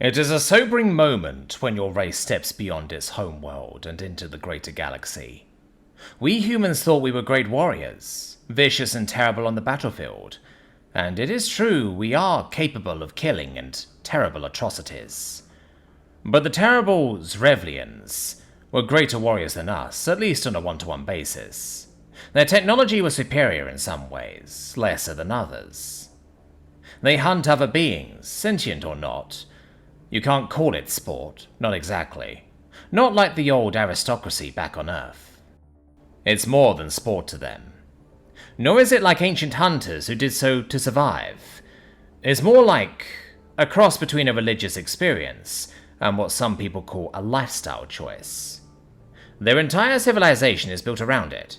It is a sobering moment when your race steps beyond its home world and into the greater galaxy. We humans thought we were great warriors, vicious and terrible on the battlefield, and it is true we are capable of killing and terrible atrocities. But the terrible Zrevlians were greater warriors than us, at least on a one-to-one basis. Their technology was superior in some ways, lesser than others. They hunt other beings, sentient or not. You can't call it sport, not exactly. Not like the old aristocracy back on Earth. It's more than sport to them. Nor is it like ancient hunters who did so to survive. It's more like a cross between a religious experience and what some people call a lifestyle choice. Their entire civilization is built around it.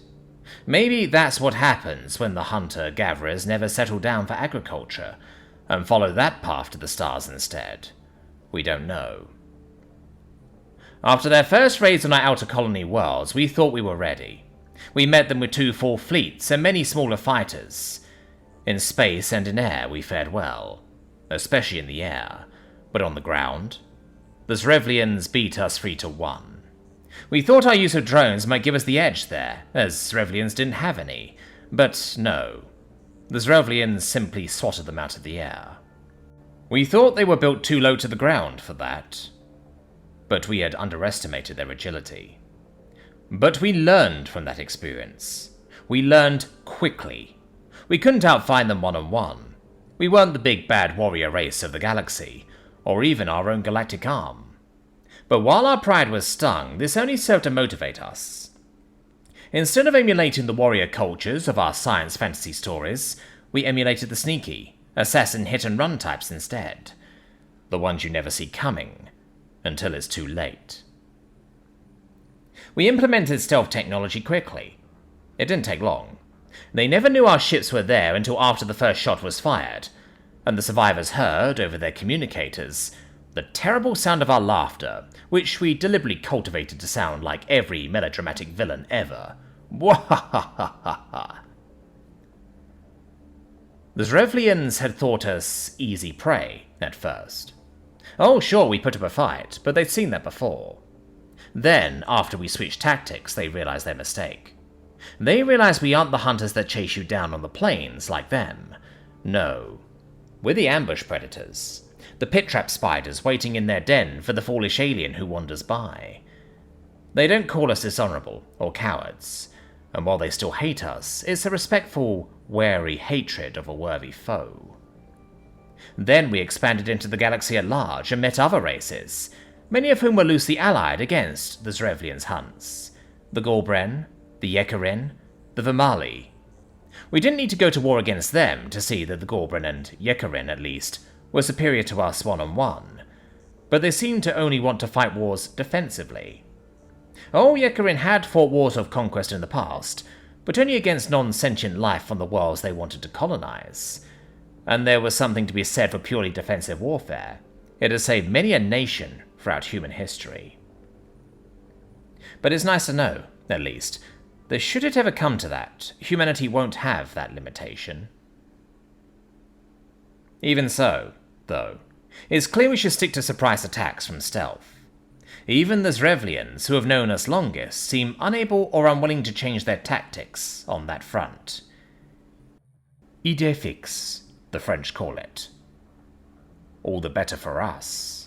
Maybe that's what happens when the hunter-gatherers never settle down for agriculture and follow that path to the stars instead. We don't know. After their first raids on our outer colony worlds, we thought we were ready. We met them with 2 full fleets and many smaller fighters. In space and in air we fared well, especially in the air, but on the ground, the Zrevlians beat us 3-1. We thought our use of drones might give us the edge there, as Zrevlians didn't have any, but no. The Zrevlians simply swatted them out of the air. We thought they were built too low to the ground for that, but we had underestimated their agility. But we learned from that experience. We learned quickly. We couldn't outfight them one-on-one. We weren't the big bad warrior race of the galaxy, or even our own galactic arm. But while our pride was stung, this only served to motivate us. Instead of emulating the warrior cultures of our science fantasy stories, we emulated the sneaky, assassin hit-and-run types instead. The ones you never see coming, until it's too late. We implemented stealth technology quickly. It didn't take long. They never knew our ships were there until after the first shot was fired, and the survivors heard, over their communicators, the terrible sound of our laughter, which we deliberately cultivated to sound like every melodramatic villain ever. Wahahahaha. The Zrevlians had thought us easy prey at first. Oh, sure, we put up a fight, but they'd seen that before. Then, after we switched tactics, they realized their mistake. They realized we aren't the hunters that chase you down on the plains like them. No. We're the ambush predators. The pit-trap spiders waiting in their den for the foolish alien who wanders by. They don't call us dishonorable or cowards, and while they still hate us, it's a respectful, wary hatred of a worthy foe. Then we expanded into the galaxy at large and met other races, many of whom were loosely allied against the Zrevlians' hunts. The Gorbren, the Yekarin, the Vimali. We didn't need to go to war against them to see that the Gorbren and Yekarin, at least, were superior to us one-on-one, but they seemed to only want to fight wars defensively. Oh, Yekarin had fought wars of conquest in the past, but only against non-sentient life on the worlds they wanted to colonize. And there was something to be said for purely defensive warfare. It has saved many a nation throughout human history. But it's nice to know, at least, that should it ever come to that, humanity won't have that limitation. Even so, though, it's clear we should stick to surprise attacks from stealth. Even the Zrevlians, who have known us longest, seem unable or unwilling to change their tactics on that front. Idée fixe, the French call it. All the better for us.